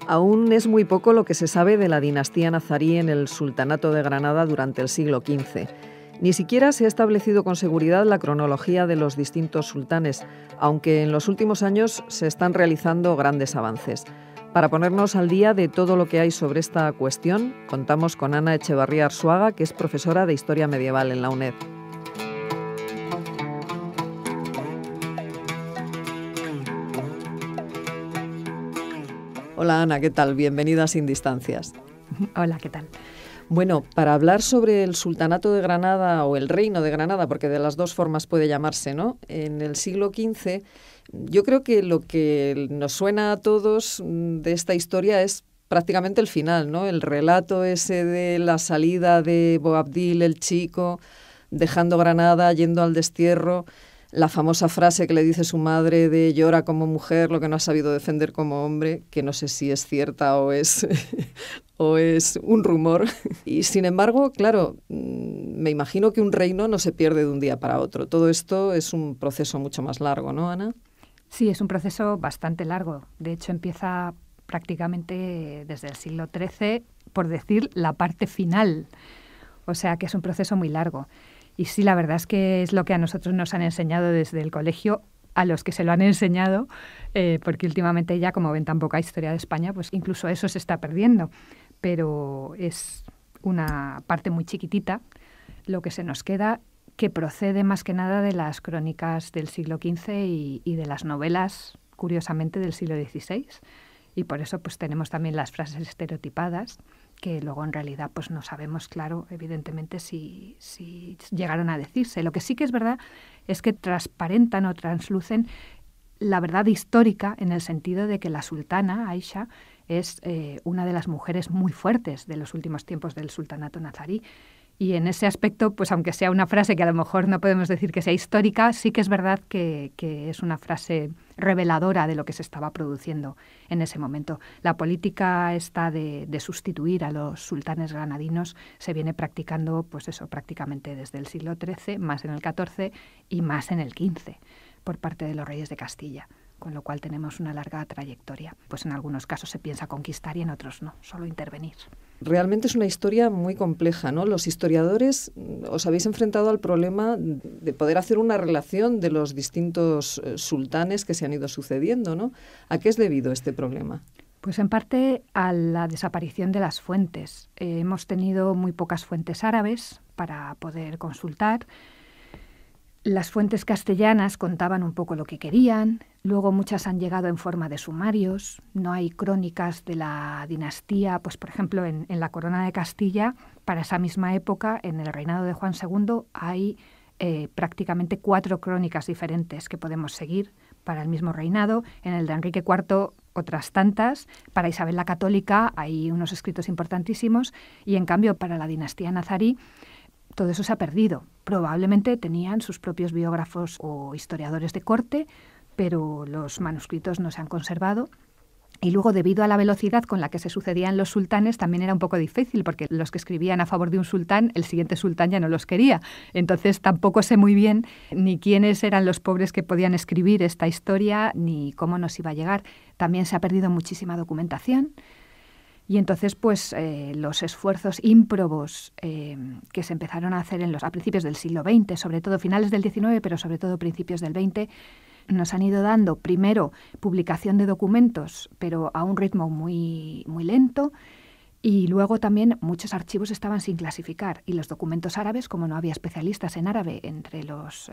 Aún es muy poco lo que se sabe de la dinastía nazarí en el Sultanato de Granada durante el siglo XV. Ni siquiera se ha establecido con seguridad la cronología de los distintos sultanes, aunque en los últimos años se están realizando grandes avances. Para ponernos al día de todo lo que hay sobre esta cuestión, contamos con Ana Echevarría Arzuaga, que es profesora de Historia Medieval en la UNED. Hola Ana, ¿qué tal? Bienvenida a Sin Distancias. Hola, ¿qué tal? Bueno, para hablar sobre el Sultanato de Granada o el Reino de Granada, porque de las dos formas puede llamarse, ¿no? En el siglo XV, yo creo que lo que nos suena a todos de esta historia es prácticamente el final, ¿no? El relato ese de la salida de Boabdil el Chico, dejando Granada, yendo al destierro. La famosa frase que le dice su madre de llora como mujer lo que no ha sabido defender como hombre, que no sé si es cierta o es un rumor. Y sin embargo, claro, me imagino que un reino no se pierde de un día para otro. Todo esto es un proceso mucho más largo, ¿no, Ana? Sí, es un proceso bastante largo. De hecho, empieza prácticamente desde el siglo XIII, por decir la parte final. O sea que es un proceso muy largo. Y sí, la verdad es que es lo que a nosotros nos han enseñado desde el colegio, a los que se lo han enseñado, porque últimamente ya, como ven tan poca historia de España, pues incluso eso se está perdiendo. Pero es una parte muy chiquitita lo que se nos queda, que procede más que nada de las crónicas del siglo XV y de las novelas, curiosamente, del siglo XVI. Y por eso pues tenemos también las frases estereotipadas, que luego en realidad pues no sabemos, claro, evidentemente si llegaron a decirse. Lo que sí que es verdad es que transparentan o translucen la verdad histórica, en el sentido de que la sultana, Aisha, es una de las mujeres muy fuertes de los últimos tiempos del sultanato nazarí. Y en ese aspecto, pues aunque sea una frase que a lo mejor no podemos decir que sea histórica, sí que es verdad que es una frase reveladora de lo que se estaba produciendo en ese momento. La política esta de sustituir a los sultanes granadinos se viene practicando, pues eso, prácticamente desde el siglo XIII, más en el XIV y más en el XV, por parte de los reyes de Castilla, con lo cual tenemos una larga trayectoria. Pues en algunos casos se piensa conquistar y en otros no, solo intervenir. Realmente es una historia muy compleja, ¿no? Los historiadores os habéis enfrentado al problema de poder hacer una relación de los distintos sultanes que se han ido sucediendo, ¿no? ¿A qué es debido este problema? Pues en parte a la desaparición de las fuentes. Hemos tenido muy pocas fuentes árabes para poder consultar. Las fuentes castellanas contaban un poco lo que querían, luego muchas han llegado en forma de sumarios, no hay crónicas de la dinastía, pues por ejemplo en la Corona de Castilla, para esa misma época, en el reinado de Juan II, hay prácticamente 4 crónicas diferentes que podemos seguir para el mismo reinado. En el de Enrique IV otras tantas, para Isabel la Católica hay unos escritos importantísimos y en cambio para la dinastía nazarí todo eso se ha perdido. Probablemente tenían sus propios biógrafos o historiadores de corte, pero los manuscritos no se han conservado. Y luego, debido a la velocidad con la que se sucedían los sultanes, también era un poco difícil, porque los que escribían a favor de un sultán, el siguiente sultán ya no los quería. Entonces tampoco sé muy bien ni quiénes eran los pobres que podían escribir esta historia, ni cómo nos iba a llegar. También se ha perdido muchísima documentación. Y entonces, pues, los esfuerzos ímprobos que se empezaron a hacer a principios del siglo XX, sobre todo finales del XIX, pero sobre todo principios del XX, nos han ido dando, primero, publicación de documentos, pero a un ritmo muy, muy lento, y luego también muchos archivos estaban sin clasificar. Y los documentos árabes, como no había especialistas en árabe entre los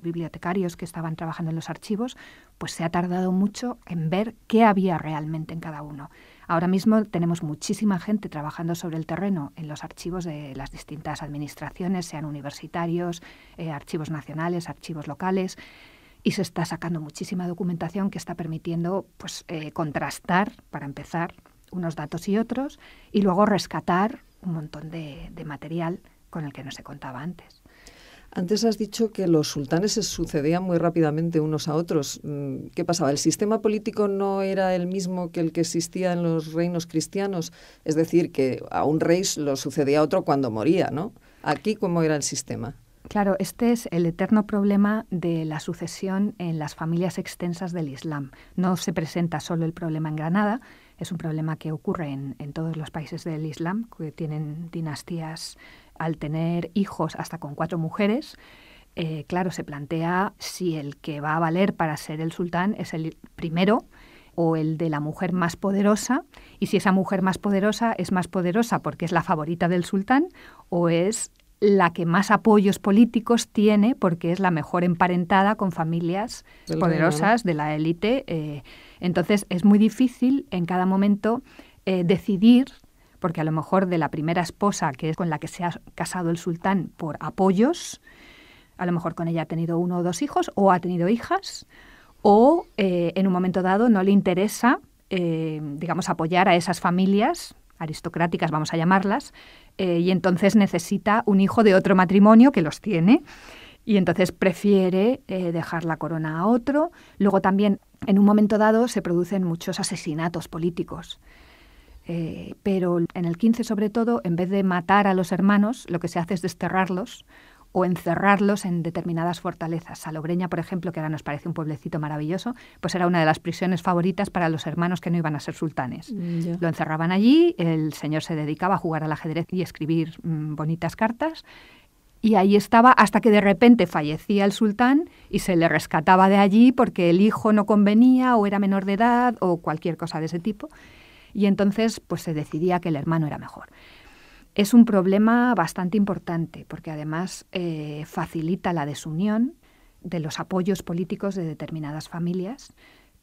bibliotecarios que estaban trabajando en los archivos, pues se ha tardado mucho en ver qué había realmente en cada uno. Ahora mismo tenemos muchísima gente trabajando sobre el terreno en los archivos de las distintas administraciones, sean universitarios, archivos nacionales, archivos locales, y se está sacando muchísima documentación que está permitiendo pues, contrastar, para empezar, unos datos y otros, y luego rescatar un montón de material con el que no se contaba antes. Antes has dicho que los sultanes se sucedían muy rápidamente unos a otros. ¿Qué pasaba? ¿El sistema político no era el mismo que el que existía en los reinos cristianos? Es decir, que a un rey lo sucedía otro cuando moría, ¿no? Aquí, ¿cómo era el sistema? Claro, este es el eterno problema de la sucesión en las familias extensas del Islam. No se presenta solo el problema en Granada. Es un problema que ocurre en todos los países del Islam, que tienen dinastías al tener hijos hasta con 4 mujeres. Claro, se plantea si el que va a valer para ser el sultán es el primero o el de la mujer más poderosa, y si esa mujer más poderosa es más poderosa porque es la favorita del sultán o es la que más apoyos políticos tiene porque es la mejor emparentada con familias poderosas de la élite. Entonces es muy difícil en cada momento decidir, porque a lo mejor de la primera esposa, que es con la que se ha casado el sultán por apoyos, a lo mejor con ella ha tenido 1 o 2 hijos o ha tenido hijas, o en un momento dado no le interesa, digamos, apoyar a esas familias aristocráticas, vamos a llamarlas, y entonces necesita un hijo de otro matrimonio que los tiene, y entonces prefiere dejar la corona a otro. Luego también, en un momento dado, se producen muchos asesinatos políticos. Pero en el 15, sobre todo, en vez de matar a los hermanos, lo que se hace es desterrarlos o encerrarlos en determinadas fortalezas. Salobreña, por ejemplo, que ahora nos parece un pueblecito maravilloso, pues era una de las prisiones favoritas para los hermanos que no iban a ser sultanes. Ya. Lo encerraban allí, el señor se dedicaba a jugar al ajedrez y escribir bonitas cartas, y ahí estaba hasta que de repente fallecía el sultán y se le rescataba de allí porque el hijo no convenía o era menor de edad o cualquier cosa de ese tipo, y entonces pues se decidía que el hermano era mejor. Es un problema bastante importante porque además facilita la desunión de los apoyos políticos de determinadas familias,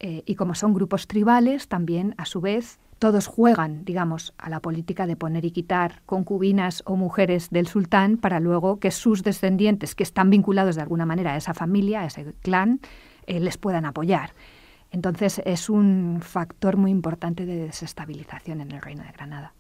y como son grupos tribales, también a su vez todos juegan, digamos, a la política de poner y quitar concubinas o mujeres del sultán para luego que sus descendientes, que están vinculados de alguna manera a esa familia, a ese clan, les puedan apoyar. Entonces es un factor muy importante de desestabilización en el Reino de Granada.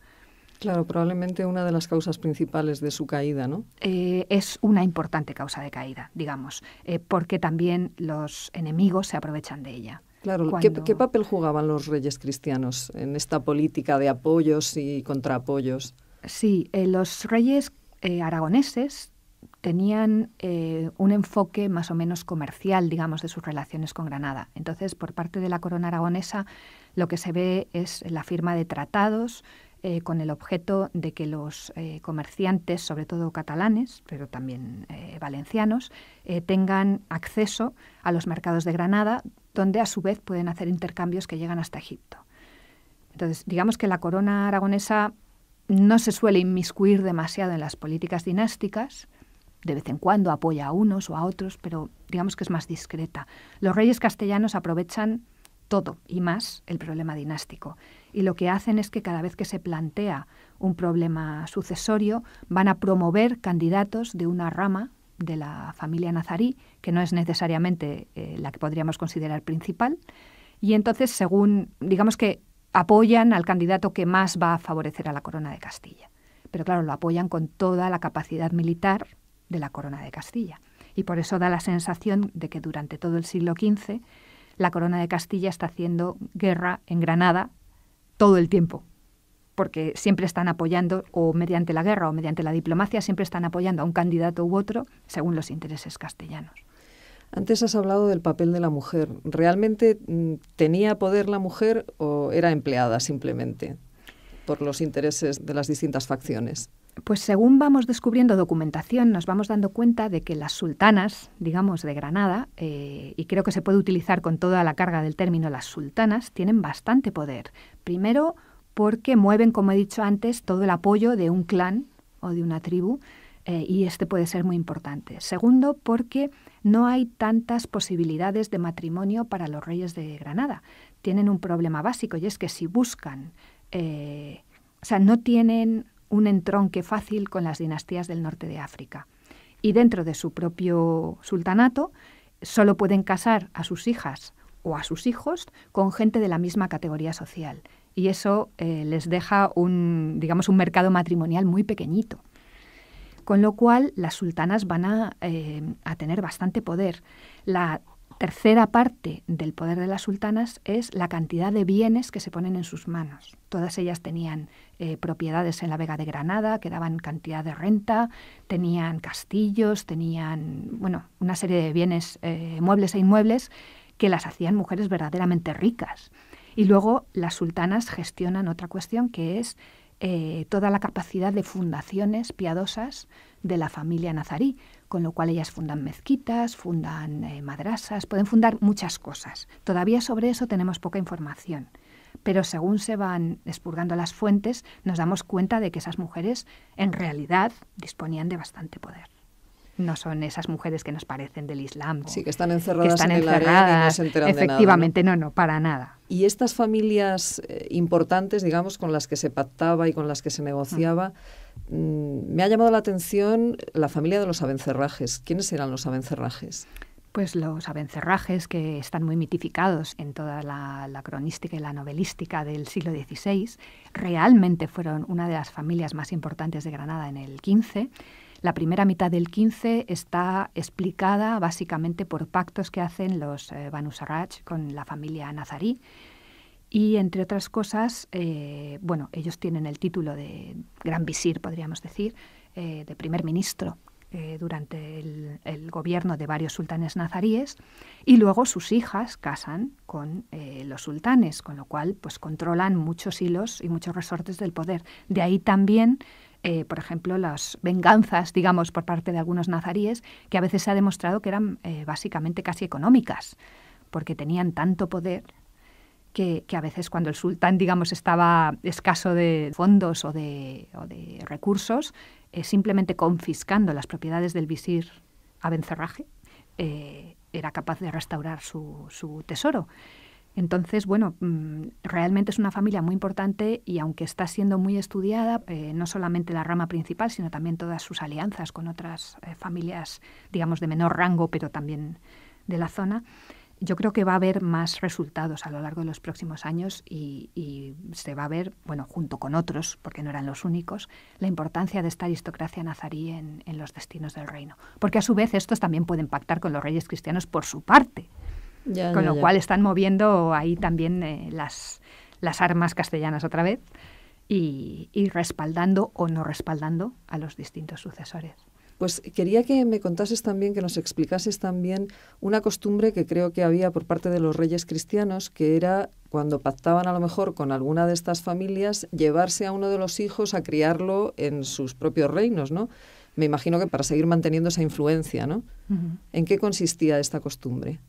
Claro, probablemente una de las causas principales de su caída, ¿no? Es una importante causa de caída, digamos, porque también los enemigos se aprovechan de ella. Claro, ¿qué papel jugaban los reyes cristianos en esta política de apoyos y contraapoyos? Sí, los reyes aragoneses tenían un enfoque más o menos comercial, digamos, de sus relaciones con Granada. Entonces, por parte de la corona aragonesa, lo que se ve es la firma de tratados con el objeto de que los comerciantes, sobre todo catalanes, pero también valencianos, tengan acceso a los mercados de Granada, donde a su vez pueden hacer intercambios que llegan hasta Egipto. Entonces, digamos que la corona aragonesa no se suele inmiscuir demasiado en las políticas dinásticas. De vez en cuando apoya a unos o a otros, pero digamos que es más discreta. Los reyes castellanos aprovechan todo y más el problema dinástico. Y lo que hacen es que cada vez que se plantea un problema sucesorio, van a promover candidatos de una rama de la familia nazarí, que no es necesariamente la que podríamos considerar principal, y entonces según, digamos que apoyan al candidato que más va a favorecer a la corona de Castilla. Pero claro, lo apoyan con toda la capacidad militar de la corona de Castilla. Y por eso da la sensación de que durante todo el siglo XV la corona de Castilla está haciendo guerra en Granada todo el tiempo, porque siempre están apoyando, o mediante la guerra o mediante la diplomacia, siempre están apoyando a un candidato u otro según los intereses castellanos. Antes has hablado del papel de la mujer. ¿Realmente tenía poder la mujer o era empleada simplemente por los intereses de las distintas facciones? Pues según vamos descubriendo documentación, nos vamos dando cuenta de que las sultanas, digamos, de Granada, y creo que se puede utilizar con toda la carga del término, las sultanas, tienen bastante poder. Primero, porque mueven, como he dicho antes, todo el apoyo de un clan o de una tribu, y este puede ser muy importante. Segundo, porque no hay tantas posibilidades de matrimonio para los reyes de Granada. Tienen un problema básico, y es que si buscan, no tienen un entronque fácil con las dinastías del norte de África. Y dentro de su propio sultanato solo pueden casar a sus hijas o a sus hijos con gente de la misma categoría social. Y eso les deja un mercado matrimonial muy pequeñito. Con lo cual, las sultanas van a tener bastante poder. La tercera parte del poder de las sultanas es la cantidad de bienes que se ponen en sus manos. Todas ellas tenían propiedades en la Vega de Granada que daban cantidad de renta, tenían castillos, tenían una serie de bienes muebles e inmuebles que las hacían mujeres verdaderamente ricas. Y luego las sultanas gestionan otra cuestión que es toda la capacidad de fundaciones piadosas de la familia nazarí, con lo cual ellas fundan mezquitas, fundan madrasas, pueden fundar muchas cosas. Todavía sobre eso tenemos poca información, pero según se van expurgando las fuentes nos damos cuenta de que esas mujeres en realidad disponían de bastante poder. No son esas mujeres que nos parecen del Islam. Sí, que están encerradas en el harén y no se enteran de nada. Efectivamente, no, para nada. Y estas familias importantes, digamos, con las que se pactaba y con las que se negociaba, me ha llamado la atención la familia de los Abencerrajes. ¿Quiénes eran los Abencerrajes? Pues los Abencerrajes, que están muy mitificados en toda la cronística y la novelística del siglo XVI, realmente fueron una de las familias más importantes de Granada en el XV. La primera mitad del XV está explicada básicamente por pactos que hacen los Banu Sarraj con la familia nazarí. Y, entre otras cosas, ellos tienen el título de gran visir, podríamos decir, de primer ministro durante el gobierno de varios sultanes nazaríes, y luego sus hijas casan con los sultanes, con lo cual pues controlan muchos hilos y muchos resortes del poder. De ahí también por ejemplo, las venganzas, digamos, por parte de algunos nazaríes, que a veces se ha demostrado que eran básicamente casi económicas, porque tenían tanto poder que a veces cuando el sultán, digamos, estaba escaso de fondos o de recursos, simplemente confiscando las propiedades del visir Abencerraje, era capaz de restaurar su tesoro. Entonces, realmente es una familia muy importante y aunque está siendo muy estudiada, no solamente la rama principal, sino también todas sus alianzas con otras familias, digamos, de menor rango, pero también de la zona, yo creo que va a haber más resultados a lo largo de los próximos años y se va a ver, junto con otros, porque no eran los únicos, la importancia de esta aristocracia nazarí en los destinos del reino. Porque a su vez estos también pueden pactar con los reyes cristianos por su parte. Con lo cual están moviendo ahí también las armas castellanas otra vez y respaldando o no respaldando a los distintos sucesores. Pues quería que me contases también, que nos explicases también una costumbre que creo que había por parte de los reyes cristianos, que era cuando pactaban a lo mejor con alguna de estas familias, llevarse a uno de los hijos a criarlo en sus propios reinos, ¿no? Me imagino que para seguir manteniendo esa influencia, ¿no? Uh-huh. ¿En qué consistía esta costumbre?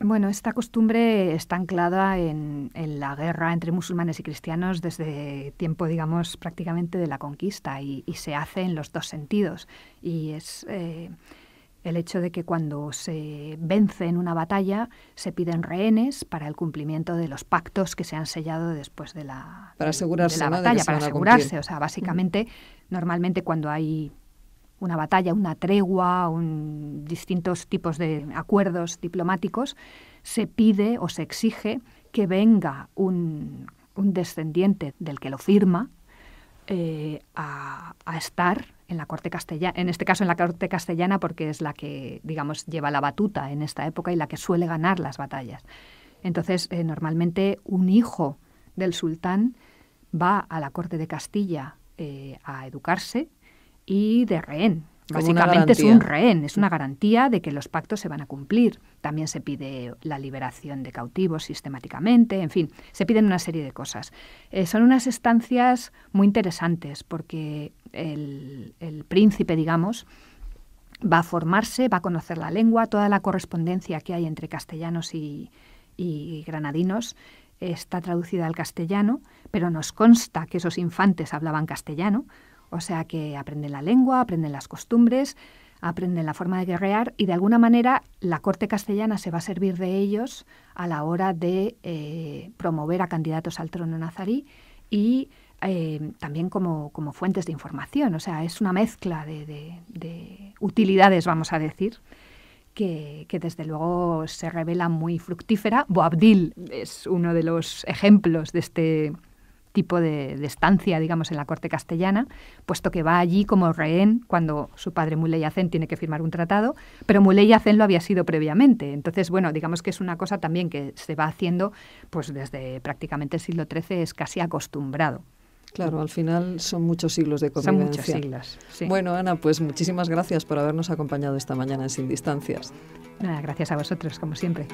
Bueno, esta costumbre está anclada en la guerra entre musulmanes y cristianos desde tiempo, digamos, prácticamente de la conquista y se hace en los dos sentidos. Y es el hecho de que cuando se vence en una batalla se piden rehenes para el cumplimiento de los pactos que se han sellado después de la batalla, para asegurarse. O sea, básicamente, normalmente cuando hay una batalla, una tregua, distintos tipos de acuerdos diplomáticos, se pide o se exige que venga un descendiente del que lo firma a estar en la corte castellana, en este caso en la corte castellana porque es la que, digamos, lleva la batuta en esta época y la que suele ganar las batallas. Entonces, normalmente un hijo del sultán va a la corte de Castilla a educarse y de rehén. Básicamente es un rehén, es una garantía de que los pactos se van a cumplir. También se pide la liberación de cautivos sistemáticamente, en fin, se piden una serie de cosas. Son unas estancias muy interesantes porque el príncipe, digamos, va a formarse, va a conocer la lengua, toda la correspondencia que hay entre castellanos y granadinos está traducida al castellano, pero nos consta que esos infantes hablaban castellano. O sea que aprenden la lengua, aprenden las costumbres, aprenden la forma de guerrear y de alguna manera la corte castellana se va a servir de ellos a la hora de promover a candidatos al trono nazarí y también como fuentes de información. O sea, es una mezcla de utilidades, vamos a decir, que desde luego se revela muy fructífera. Boabdil es uno de los ejemplos de este tipo de estancia, digamos, en la corte castellana, puesto que va allí como rehén cuando su padre Muley Hacén tiene que firmar un tratado, pero Muley Hacén lo había sido previamente. Entonces, digamos que es una cosa también que se va haciendo pues desde prácticamente el siglo XIII, es casi acostumbrado. Claro, al final son muchos siglos de convivencia. Son muchos siglos, sí. Bueno, Ana, pues muchísimas gracias por habernos acompañado esta mañana en Sin Distancias. Nada, gracias a vosotros, como siempre.